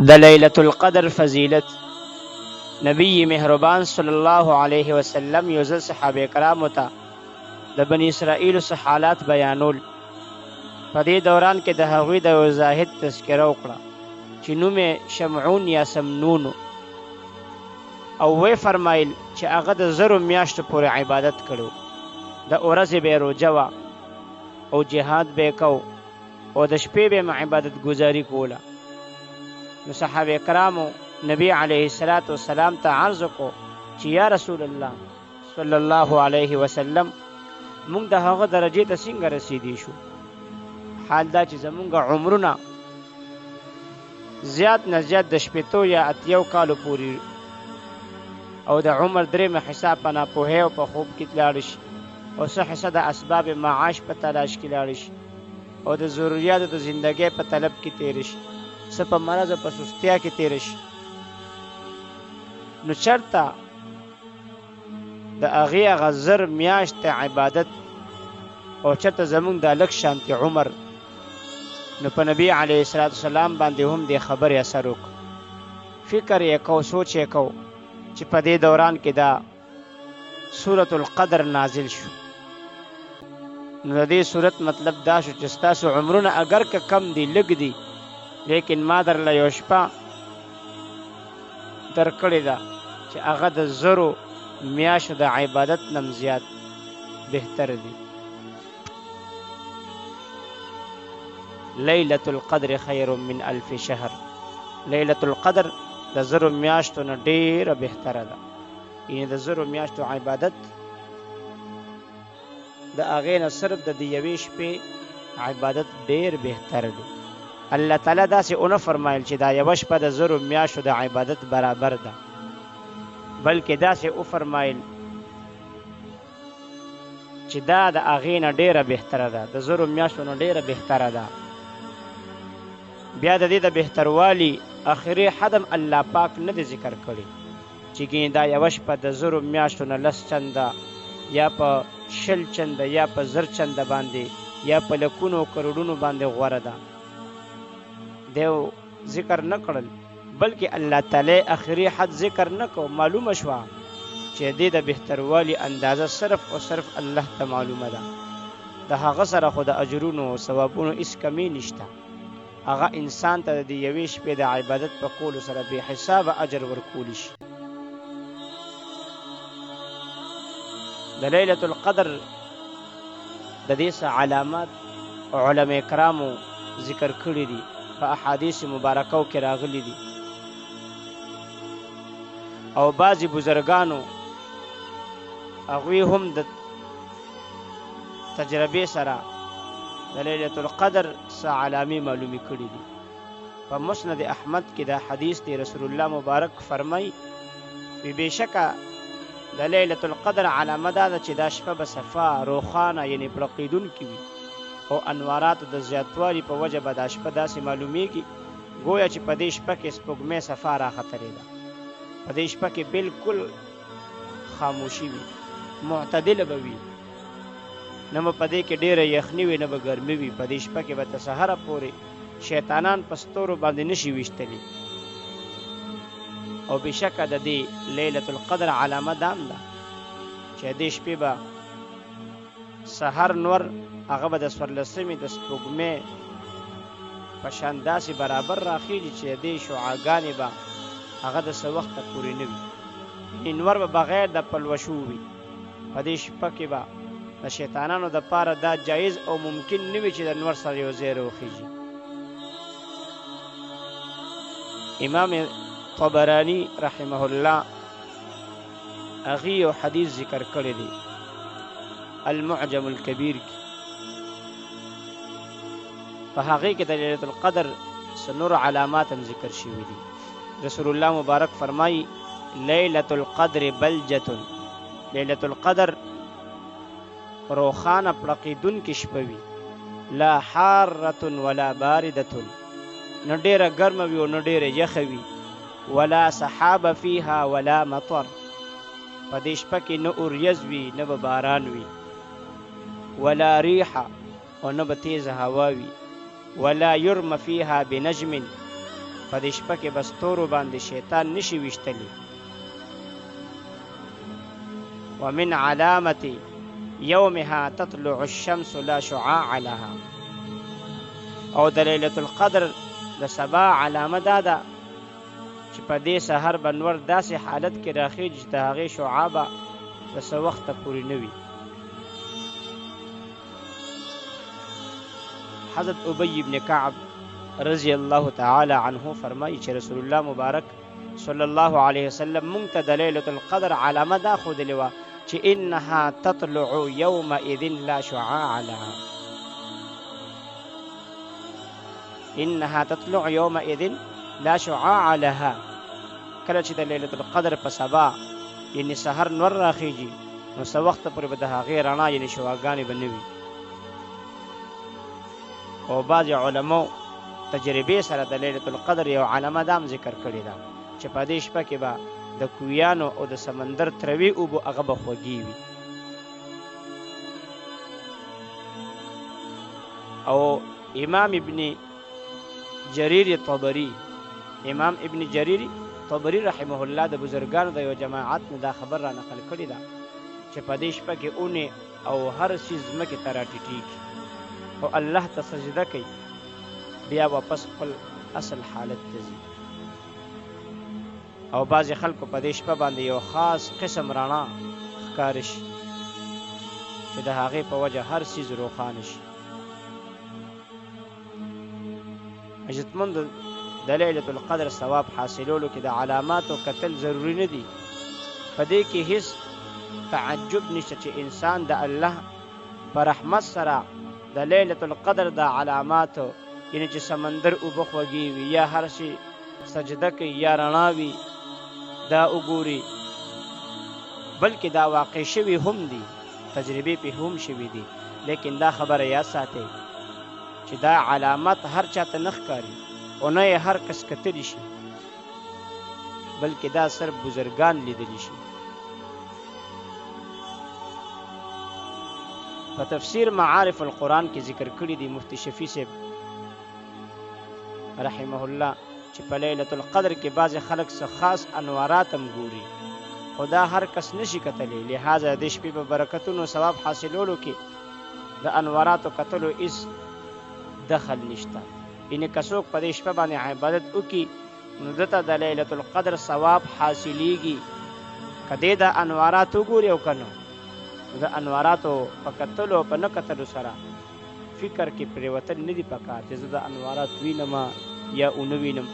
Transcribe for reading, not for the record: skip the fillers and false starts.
د لیلۃ القدر فضیلت. نبی مهربان صلی الله علیه وسلم یو ځل صحابه کرامو ته د بنی اسرائیل څخه حالات بیانول. په دې دوران کې د هغوی د یو زاهد تذکره وکړه چې نوم یې شمعون یا سمنون، او وی فرمایل چې هغه د زرو میاشتو پورې عبادت کړو. د ورځې به روژه وه او جهاد به یې کو او د شپې به یې عبادت ګزاري کوله. نو صحابه کرامو نبی علیه الصلاة والسلام ته عرض وکړو چې یا رسول الله صلی الله علیه وسلم، موږ د هغه درجې ته څنګه رسیدی شو؟ حال دا چې زمونږ عمرونه زیات نه زیات د شپېتو یا اتیو کالو پورې، او د عمر درېیمه حصه په ناپوهۍ او په خوب کې تلاړه شي، او څه حصه د اسباب معاش په تلاش کې لاړه شي، او د ضروریاتو د زندګۍ په طلب کې تېره شي، څه په مرض او په سستیا کې تېره شي. نو چېرته د هغې هغه زر میاشتې عبادت او چېرته زمونږ دا لږ شانتې عمر؟ نو په نبي علیه الصلاة والسلام باندې هم دې خبرې اثر وکړ. فکر یې کو، سوچ یې کو چې په دې دوران کې دا سورة القدر نازل شو. نو د دې صورت مطلب دا شو چې ستاسو عمرونه اگر که کم دي، لږ دي، لیکن ما درله یو شپه درکړې ده چې هغه د زرو میاشتو د عبادت نه زیات بهتر دي. لیلۃ القدر خیر من الف شهر. لیلۃ القدر د زرو میاشتو نه ډیره بهتره ده. یعنې د زرو میاشتو عبادت د هغې نه صرف د یوې شپې عبادت ډیر بهتر دی. الله تعالی داسې ونه فرمایل چې دا یوه شپه د زرو میاشتو د عبادت برابر ده، بلکې داسې وفرمایل چې دا د هغې نه ډیره بهتره ده، د زرو میاشتو نه ډیره بهتره ده. بیا د دې د بهتروالي آخري حدم الله پاک نه دی ذکر کړی چې ګینې دا یوه شپه د زرو میاشتو نه 10 چنده یا په 20 چنده یا په 1000 چنده باندې یا په لکونو کروڑونو باندې غوره ده. دیو ذکر نه کړل، بلکې الله تعالی آخري حد ذکر نه کو. معلومه شوه چې دې د بهتروالي اندازه صرف او صرف الله ته معلومه ده. د هغه سره خو د اجرونو او ثوابونو هېڅ کمی نشته. هغه انسان ته د یوې شپې د عبادت په کولو سره بې حسابه اجر ورکولی شي. د لیلۃ القدر د دې څه علامات علما کرامو ذکر کړي دي، په احادیث مبارکو کې راغلي دي، او بعضې بزرګانو هغوی هم د تجربې سره د لیلۃ القدر څه علامې معلومې کړي دي. په مسند احمد کې دا حدیث دی، رسول الله مبارک فرمایي بېشکه د لیلۃ القدر علامه دا ده چې دا شپه به صفا روښانه یعنې پړقېدونکې وي، او انواراتو د زیاتوالي په وجه به دا شپه داسې معلومیږي گویا چې په دې شپه کې سپوږمۍ صفا راختلې ده. په دې شپه کې بالکل خاموشي وي، معتدله به وي، نه به په دې کې ډېره یخني وي نه به ګرمي وي. په دې شپه کې به تر سهره پورې شیطانان په ستورو باندې نشي ویشتلی. او بېشکه د دې لیلۃ القدر علامه دا هم ده چې دې شپې به سحر نور هغه به د 14مې د سپوږمۍ په شان داسې برابر راخیږي چې دې شعاګانې به هغه د څه وخته پورې نه وي. انور به بغیر د پلوشو وي. په دې شپه کې به د شیطانانو دپاره دا جایز او ممکن نه وي چې د نور سره یو ځای راوخیږي. امام طبرانی رحمه الله هغې یو حدیث ذکر کړی دی المعجم الکبیر کې. په هغې کې د لیلۃ القدر څه نور علامات هم ذکر شوي دي. رسول الله مبارک فرمایي لیلۃ القدر بلجة. لیلۃ القدر روښانه پړقېدونکې شپه وي، لا حارة ولا باردة، نه ډېره ګرمه وي او نه ډېره یخه وي، ولا سحاب فیها ولا مطر، په دې شپه کې نه اوریځ وي نه به باران وي، ولا ریحه او نه به تیزه هوا وي، ولا یرم فیها بنجم په دې شپه کې به ستورو باندې شیطان نشي ویشتلی. ومن علامة يومها تطلع الشمس لا شعاع لها. او د لیلة القدر د سبا علامه دا ده چې په دې سحر به نور داسې حالت کې راخیږي چې د هغې شعاع به د څه وخته پورې نه وي. حضرت ابی بن کعب رضی الله تعالی عنه فرمایي چې رسول الله مبارک صلی الله علیه وسلم مونږ ته د لیلة القدر علامه دا ښودلې وه چې انها تطلع یومئذ لا شعاع لها. انها تطلع یومئذ لا شعاع لها. کله چې د لیلة القدر په سبا یعنی سحر نور راخیږي نو څه وخته پورې به د هغې رڼا یعنی شعاګانې به نه وي. او بعضې علماو تجربې سره د لیلة القدر یو علامه دا هم ذکر کړې ده چې په دې شپه کې به د کویانو او د سمندر تروي اوبه هغه به خوږې وي. او امام ابن جریر طبری رحمه الله د بزرګانو د یو جماعت نه دا خبر را نقل کړې ده چې په دې شپه کې اونې او هر شي ځمکې ته راټیټېږي او الله ته سجده کوي، بیا واپس خپل اصل حالت ته ځي. او بعضې خلکو په دې شپه باندې یو خاص قسم رڼا ښکاره شي چې د هغې په وجه هر څیز روښانه شي. عزتمندو د لیلة القدر ثواب حاصلولو کې د علاماتو کتل ضروري نه دي. په دې کې هیڅ تعجب نشته چې انسان د الله په رحمت سره د لیلة القدر د علاماتو یعنی چې سمندر اوبه خوږې وي یا هر شي سجده کوي یا رڼا وي دا وګوري، بلکې دا واقع شوي هم دي، تجربې پې هم شوي دي. لیکن دا خبره یاد ساتئ چې دا علامات هر چاته نه ښکاري او نه یې هر کس کتلی شي، بلکې دا صرف بزرګان لیدلی شي. په تفسیر معارف القرآن کې ذکر کړي دي مفتی شفیع صاحب رحمه الله چې په لیلة القدر کې بعضې خلک څه خاص انوارات هم ګوري، خو دا هر کس نشي کتلی. لہذا د شپې په برکتونو ثواب حاصلولو کې د انواراتو کتلو هیڅ دخل نشته. یعنې که څوک په دې شپه باندې عبادت وکړي نو دته د لیلة القدر ثواب حاصلیږي، که دې د انوارات وګوري او که نه. د انواراتو په کتلو او په نه کتلو سره فکر کې پرېوتل نه دي پکار چې زه د انوارات وینم یا ونه وینم.